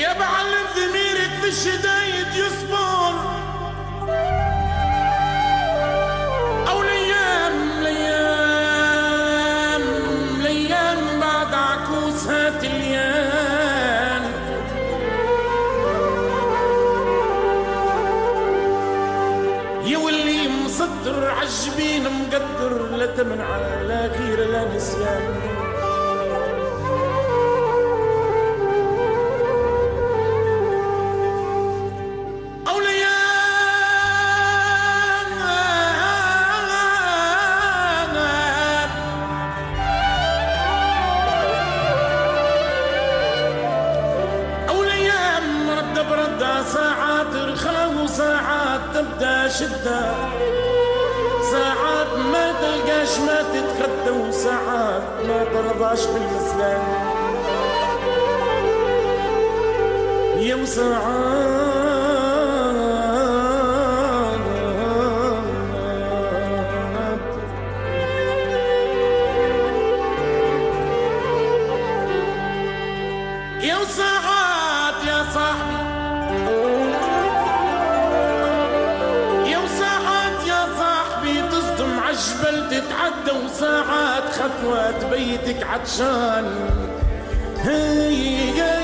يا بعلم ضميرك في الشدايد يصبر، او ليام بعد عكوس هات اليان. يولي مصدر عجبين مقدر، لا تمنع لا غير لا نسيان. ساعات رخاء وساعات تبدا شدة، ساعات ما تلقاش ما تتغدى، وساعات ما ترضاش بالمسلان. يا وساعات يا وساعات يا صاحبي، عجبل تتعدى، وساعات خطوات بيتك عطشان. هي